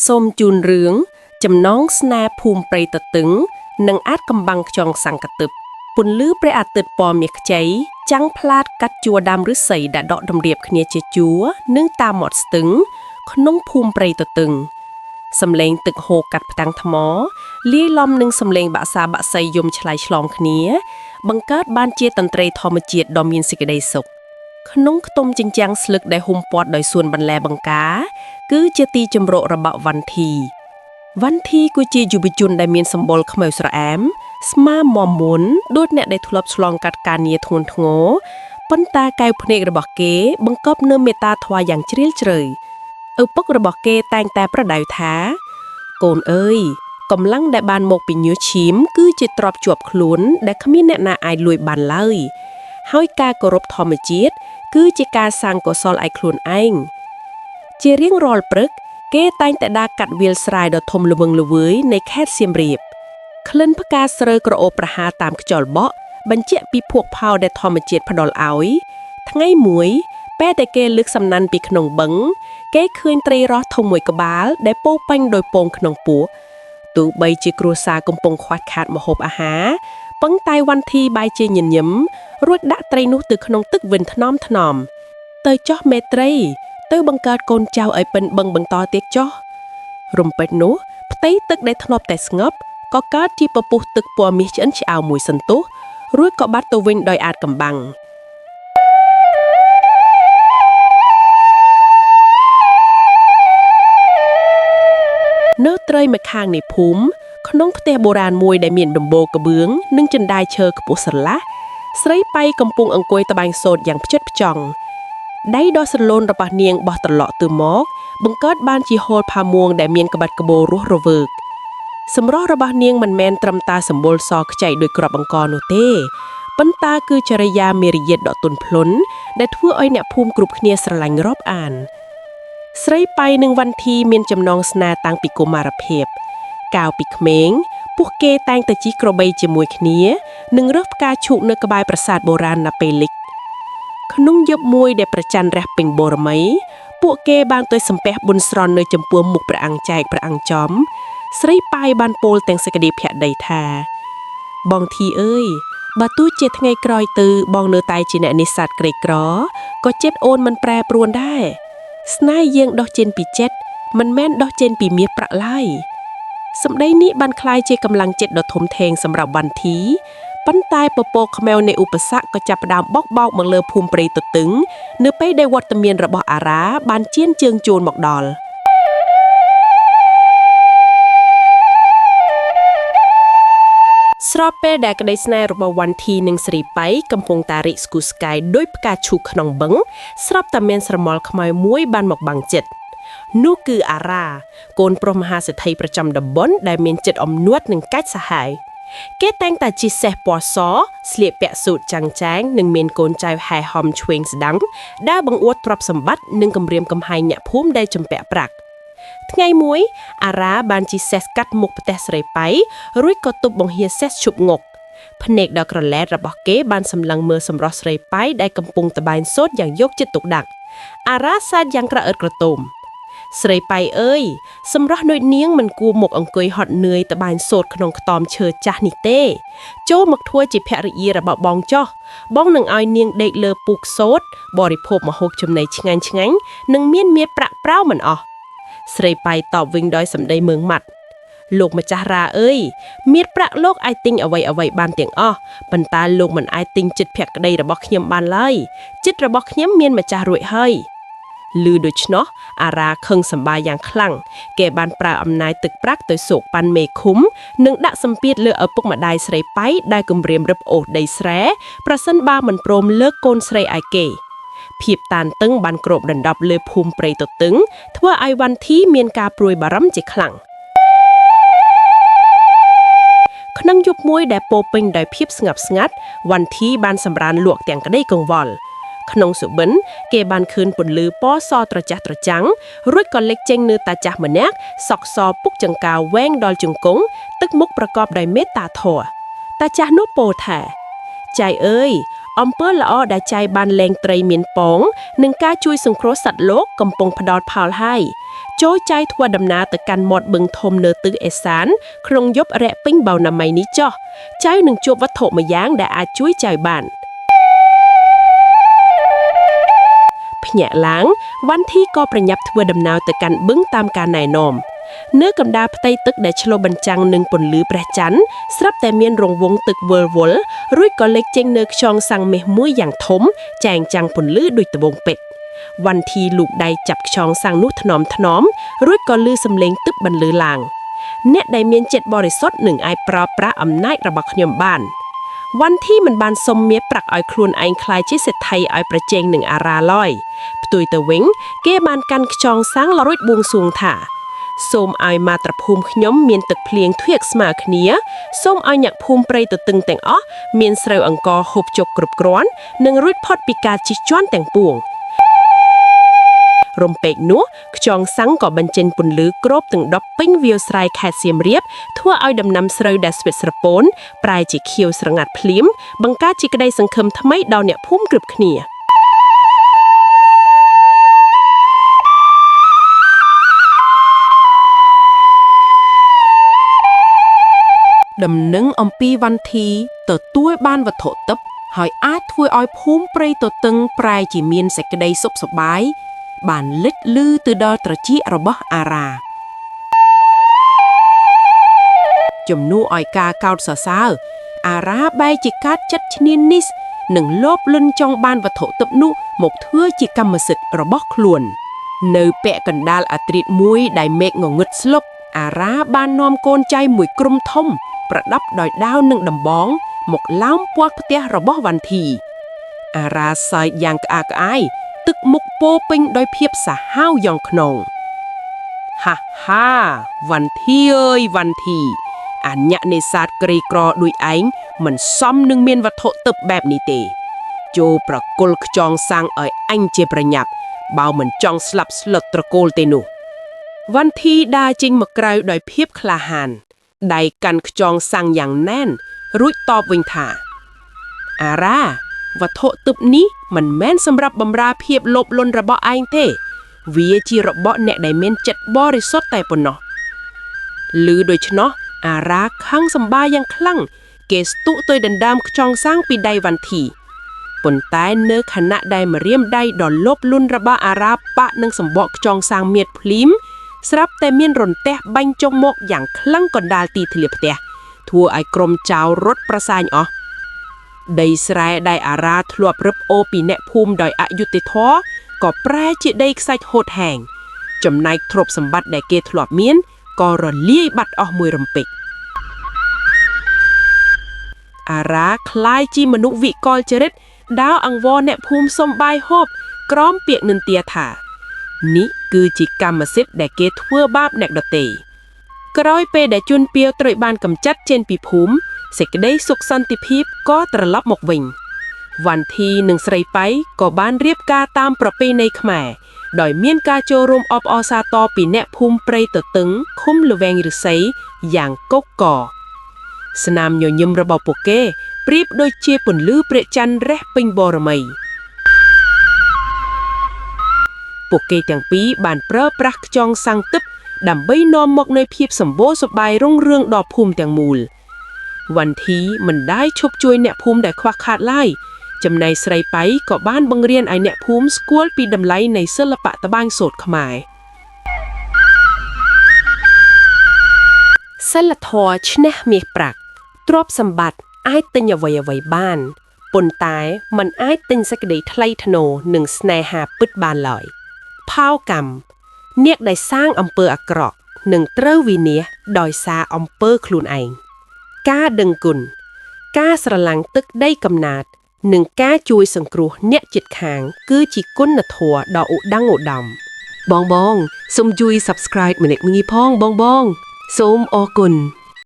សូមជូនរឿងចំណងស្នេហ៍ភូមិព្រៃតទឹងនិងអាចកំបាំងខ្យងសង្កទឹកពន្លឺព្រះអាទិត្យពណ៌មាសខ្ចីចាំងផ្លាតកាត់ជួរដើមឫស្សីដែលដកតម្រៀបគ្នាជាជួរនិងតាមមាត់ស្ទឹងក្នុងភូមិព្រៃតទឹងសំឡេងទឹកហូរកាត់ផ្ទាំងថ្មលាយឡំនឹងសំឡេងបាក់សាបាក់សីយំឆ្លៃឆ្លងគ្នាបង្កើតបានជាតន្ត្រីធម្មជាតិដ៏មានសេចក្តីសុខក្នុងខ្ទមជញ្ជាំងស្លឹកដែលហ៊ុំព័ទ្ធដោយសួនបន្លែបង្ការគឺជាទីជម្រករបស់វ៉ាន់ធីគឺជាយុវជនដែលមានសម្បុរខ្មៅស្រអែមស្មាមមមុនដូចអ្នកដែលធ្លាប់ឆ្លងកាត់ការងារធ្ងន់ធ្ងរប៉ុន្តែកែវភ្នែករបស់គេបង្កប់នូវមេត្តាធម៌យ៉ាងជ្រាលជ្រៅឪពុករបស់គេតែងតែប្រដៅថាកូនអើយកម្លាំងដែលបានមកពីញើសឈាមគឺជាទ្រព្យជាប់ខ្លួនដែលគ្មានអ្នកណាអាចលួចបានឡើយហើយការគោរពធម្មជាតិគឺជាការសាងកុសលឲ្យខ្លួនឯងជារៀងរាល់ព្រឹកគេតែងតែដើរកាត់វាលស្រែដ៏ធំល្វឹងល្វើយនៃខេត្តសៀមរាបក្លិនផ្កាស្រូវក្រអូបប្រហារតាមខ្យល់បក់បញ្ជាក់ពីភក់ផោដែលធម្មជាតិផ្ដល់ឲ្យថ្ងៃមួយពេលតែគេលើកសំណាន់ពីក្នុងបឹងគេឃើញត្រីរ៉ស់ធំមួយក្បាលដែលពោពេញដោយពងក្នុងពោះទោះបីជាគ្រួសារកំពុងខ្វះខាតម្ហូបអាហារពឹងតែវ៉ាន់ធីបាយជាញញឹមរួចដាក់ត្រីនោះទៅក្នុងទឹកវិនថ្នមទៅចោះមេត្រីទៅបង្កើតកូនចៅឲ្យពេញបឹងបន្តទៀតចោះរំពេចនោះផ្ទៃទឹកដែលធ្លាប់តែស្ងប់ក៏កើតជាពពុះទឹកពណ៌មាសឆ្អិនឆ្អៅមួយសន្ទុះរួចក៏បាត់ទៅវិញដោយអាចកំបាំងនៅត្រីម្ខាងនៃភូមិក្នុងផ្ទះបុរាណមួយដែលមានដំបូលក្បឿងនិងជណ្ដាយឈើខ្ពស់ស្រឡះស្រីប៉ៃកំពុងអង្គុយត្បាញសូត្រយ៉ាងផ្ចិតផ្ចង់ដៃដ៏ស្រលូនរបស់នាងបោះត្រឡក់ទៅមកបង្កើតបានជាហូលផាមួងដែលមានក្បាច់ក្បូររស់រវើកសម្រស់របស់នាងមិនមែនត្រឹមតែសម្បុរសខ្ចីដោយក្របអង្គរនោះទេប៉ុន្តែគឺចរិយាមេរយាទដ៏ទន់ភ្លន់ដែលធ្វើឲ្យអ្នកភូមិគ្រប់គ្នាស្រឡាញ់រាប់អានស្រីប៉ៃនិងវ៉ាន់ធីមានចំណងស្នេហ៍តាំងពីកុមារភាពកាលពីក្មេងពួកគេតែងតែជិះក្របីជាមួយគ្នានិងរើសផ្កាឈូកនៅក្បែរប្រាសាទបុរាណណាប៉េលិកក្នុងយប់មួយដែលប្រច័នរះពេញបូរមីពួកគេបានទៅសំពះប៊ុនស្រន់នៅចំពោះមុខព្រះអង្គចែកព្រះអង្គចំស្រីប៉ៃបានពោលទាំងសេចក្តីភក្តីថាបងធីអើយបើទោះជាថ្ងៃក្រោយទៅបងនៅតែជាអ្នកនេសាទក្រីក្រក៏ចិត្តអូនមិនប្រែប្រួនដែរស្នេហ៍យើងដុះចេញពីចិត្តមិនមែនដុះចេញពីមាសប្រាក់ឡើយសម្ដីនេះបានคล้ายជាកម្លាំងចិត្តដ៏ធំធេងសម្រាប់វ៉ាន់ធីប៉ុន្តែពពកខ្មៅនៃឧបសគ្គក៏ចាប់ផ្ដើមបោកមកលើភូមិព្រៃទទឹងនៅពេលដែលវត្តមានរបស់អារ៉ាបានជៀនជើងចូលមកដល់ស្របពេលដែលក្តីស្នេហ៍របស់វ៉ាន់ធីនិងស្រីប៉ៃកំពុងតែរីកស្គុះស្កាយដោយផ្កាឈូកក្នុងបឹងស្រាប់តែមានស្រមោលខ្មៅមួយបានមកបាំងចិត្តនោះគឺអារ៉ាកូនប្រុសមហាសេដ្ឋីប្រចាំតំបន់ដែលមានចិត្តអំនួតនិងកាច់សាហាវគេតែងតែជិះសេះពណ៌សស្លៀកពាក់ស៊ូតចាំងចាងនិងមានកូនចៅហែហំឆ្វេងស្ដាំដែលបង្អួតទ្រព្យសម្បត្តិនិងគំរាមកំហែងអ្នកភូមិដែលជំពាក់ប្រាក់ថ្ងៃមួយអារ៉ាបានជិះសេះកាត់មុខផ្ទះស្រីប៉ៃរួចក៏ទប់បង្ហៀសេះឈប់ងុកភ្នែកដ៏ក្រឡែតរបស់គេបានសម្លឹងមើលសម្រស់ស្រីប៉ៃដែលកំពុងត្បាញសូត្រយ៉ាងយកចិត្តទុកដាក់អារ៉ាសើចយ៉ាងក្រអឺតក្រទមស្រីប៉ៃអើយសម្រស់ដូចនាងមិនគួរមកអង្គុយហត់នឿយត្បាញសូត្រក្នុងខ្ទមឈើចាស់នេះទេចូលមកធ្វើជាភរិយារបស់បងចុះបងនឹងឲ្យនាងដេកលើពូកសូត្របរិភោគម្ហូបចំណីឆ្ងាញ់និងមានមាសប្រាក់ប្រៅមិនអស់ស្រីប៉ៃតបវិញដោយសម្ដីមើងម៉ាត់លោកម្ចាស់រ៉ាអើយមាសប្រាក់លោកអាចទិញអ្វីបានទាំងអស់ប៉ុន្តែលោកមិនអាចទិញចិត្តភក្តីរបស់ខ្ញុំបានឡើយចិត្តរបស់ខ្ញុំមានម្ចាស់រួចហើយឮដូច្នោះអារ៉ាខឹងសម្បាយ៉ាងខ្លាំងគេបានប្រើអំណាចទឹកប្រាក់ទៅសោកប៉ាន់មេឃុំនិងដាក់សម្ពាធលើឪពុកម្ដាយស្រីប៉ៃដែលគំរាមរឹបអូសដីស្រែប្រសិនបើមិនព្រមលើកកូនស្រីឲ្យគេភាពតានតឹងបានគ្របដណ្ដប់លើភូមិព្រៃទទឹងធ្វើឲ្យវ៉ាន់ធីមានការព្រួយបារម្ភជាខ្លាំងក្នុងយប់មួយដែលពោពេញដោយភាពស្ងប់ស្ងាត់វ៉ាន់ធីបានសម្រានលក់ទាំងក្តីកង្វល់ក្នុងសុបិនគេបានឃើញពន្លឺពណ៌សត្រចះត្រចាំងរួចក៏លេចចេញនៅតាចាស់ម្នាក់សក់សពុកចង្កោវែងដល់ជង្គង់ទឹកមុខប្រកបដោយមេត្តាធម៌តាចាស់នោះពោលថាចៃអើយ អំពើល្អដែលចៃបានលែងត្រីមានពងនិងការជួយសង្គ្រោះសត្វលោកកំពុងផ្ដល់ផលហើយចូលចៃធ្វើដំណើរទៅកាន់មាត់បឹងធំនៅទិសឦសានក្នុងយប់រាក់ពេញបៅណាមីនេះចុះចៃនឹងជួបវត្ថុមួយយ៉ាងដែលអាចជួយចៃបានភ្ញាក់ឡើងវ៉ាន់ធីក៏ប្រញាប់ធ្វើដំណើរទៅកាន់បឹងតាមការណែនាំនៅកណ្ដាលផ្ទៃទឹកដែលឆ្លុះបញ្ចាំងនឹងពន្លឺព្រះច័ន្ទស្រាប់តែមានរង្វង់ទឹកវិលវល់រួចក៏លេចចេញនៅខ្យងសាំងមាសមួយយ៉ាងធំចែងចាំងពន្លឺដូចត្បូងពេជ្រវ៉ាន់ធីលូកដៃចាប់ខ្យងសាំងនោះថ្នមរួចក៏ឮសំឡេងទឹកបន្លឺឡើងអ្នកដែលមានចិត្តបរិសុទ្ធនឹងអាចប្រើប្រាស់អំណាចរបស់ខ្ញុំបានវ៉ាន់ធីមិនបានសុំមាសប្រាក់ឲ្យខ្លួនឯងក្លាយជាសេដ្ឋីឲ្យប្រជែងនឹងអារ៉ាឡើយផ្ទុយទៅវិញគេបានកាន់ខ្យងសាំងរួចបួងសួងថាសូមឲ្យមាត្រភូមិខ្ញុំមានទឹកភ្លៀងធ្វាក់ស្មើគ្នាសូមឲ្យអ្នកភូមិព្រៃទទឹងទាំងអស់មានស្រូវអង្ករហូបចុកគ្រប់គ្រាន់និងរួចផុតពីការជិះជាន់ទាំងពួងរំពេចនោះខ្យងសាំងក៏បញ្ចេញពន្លឺគ្របទាំងដប់ពេញវាលស្រែខេត្តសៀមរាបធ្វើឲ្យដំណាំស្រូវដែលស្វិតស្រពោនប្រែជាខៀវស្រងាត់ភ្លាមបង្កើតជាក្តីសង្ឃឹមថ្មីដល់អ្នកភូមិគ្រប់គ្នាដំណឹងអំពីវ៉ាន់ធីទទួលបានវត្ថុទិព្វហើយអាចធ្វើឲ្យភូមិព្រៃទទឹងប្រែជាមានសេចក្តីសុខសប្បាយបានលេចលឺទៅដល់ត្រចៀករបស់អារ៉ាជំនួសឲ្យការកោតសរសើរអារ៉ាបែរជាកាត់ចិត្តឈ្នានីសនិងលោភលន់ចង់បានវត្ថុទិព្វនោះមកធ្វើជាកម្មសិទ្ធិរបស់ខ្លួននៅពាក់កណ្ដាលអាត្រៀតមួយដែលមេឃងងឹតស្លុបអារ៉ាបាននាំកូនចៅមួយក្រុមធំប្រដាប់ដោយដាវនិងដំបងមកឡោមព័ទ្ធផ្ទះរបស់វ៉ាន់ធីអារ៉ាសើចយ៉ាងក្អាកក្អាយទឹកមុខពោពេញដោយភាពសាហាវយ៉ាងខ្នងហាហាវ៉ាន់ធីអើយវ៉ាន់ធីអញ្ញនេសាទក្រីក្រដូចឯងមិនសមនឹងមានវត្ថុទិព្វបែបនេះទេចូលប្រគល់ខ្យងសាំងឲ្យអញជាប្រញាប់បើមិនចង់ស្លាប់ស្លុតត្រកូលទេនោះវ៉ាន់ធីដើរចេញមកក្រៅដោយភាពក្លាហានដៃកាន់ខ្យងសាំងយ៉ាងណែនរួចតបវិញថាអារ៉ាវត្ថុទិព្វនេះមិនមែនសម្រាប់បម្រើភាពលោភលន់របស់ឯងទេវាជារបស់អ្នកដែលមានចិត្តបរិសុទ្ធតែប៉ុណ្ណោះឮដូច្នោះអារ៉ាខឹងសម្បាយ៉ាងខ្លាំងគេស្ទុះទៅដណ្ដើមខ្យងសាំងពីដៃវ៉ាន់ធីប៉ុន្តែនៅខណៈដែលម្រាមដៃដ៏លោភលន់របស់អារ៉ាប៉ាក់នឹងសម្បកខ្យងសាំងមៀតភ្លាមស្រាប់តែមានរន្ទះបាញ់ចុះមកយ៉ាងខ្លាំងកណ្ដាលទីធ្លាផ្ទះធ្វើឲ្យក្រុមចៅរត់ប្រសាញអស់ដីស្រែដែលអារ៉ាធ្លាប់រឹបអូសពីអ្នកភូមិដោយអយុត្តិធម៌ក៏ប្រែជាដីខ្សាច់ហូតហែងចំណែកទ្រព្យសម្បត្តិដែលគេធ្លាប់មានក៏រលាយបាត់អស់មួយរំពេចអារ៉ាคล้ายជាមនុស្សវិកលចរិតដើរអង្វរអ្នកភូមិសុំបាយហូបក្រោមពាក្យនិន្ទាថានេះគឺជាកម្មសិទ្ធិដែលគេធ្វើបាបអ្នកដទៃក្រោយពេលដែលជនពាវត្រូវបានកម្ចាត់ចេញពីភូមិសេចក្តីសុខសន្តិភាពក៏ត្រឡប់មកវិញវ៉ាន់ធីនិងស្រីប៉ៃក៏បានរៀបការតាមប្រពៃណីខ្មែរដោយមានការចូលរួមអបអរសាទរពីអ្នកភូមិព្រៃទទឹងឃុំល្វែងឫស្សីយ៉ាងកុកកស្នាមញញឹមរបស់ពួកគេប្រៀបដូចជាពន្លឺព្រះច័ន្ទរះពេញបរមីពួកគេទាំងពីរបានប្រើប្រាស់ខ្យងសាំងទិព្វដើម្បីនាំមកនូវភាពសម្បូរសប្បាយរុងរឿងដល់ភូមិទាំងមូលវ៉ាន់ធីមិនដែលឈប់ជួយអ្នកភូមិដែលខ្វះខាតឡើយចំណែកស្រីប៉ៃក៏បានបង្រៀនឲ្យអ្នកភូមិស្គាល់ពីតម្លៃនៃសិល្បៈត្បាញសូត្រខ្មែរសិលធម៌ឈ្នះមាសប្រាក់ទ្រព្យសម្បត្តិអាចទិញអ្វីៗបានប៉ុន្តែมันអាចទិញសេចក្តីថ្លៃថ្នូរនិងស្នេហាពិតបានឡើយផោកម្មអ្នកដែលសាងអំពើអាក្រក់នឹងត្រូវវិនាសដោយសារអំពើខ្លួនឯងការដឹងគុណការស្រឡាញ់ទឹកដីកំណើតនិងការជួយសង្គ្រោះអ្នកជិតខាងគឺជាគុណធម៌ដ៏ឧត្តមឧត្តមបងសូមជួយ Subscribe ម្នាក់មួយផងបងសូមអរគុណ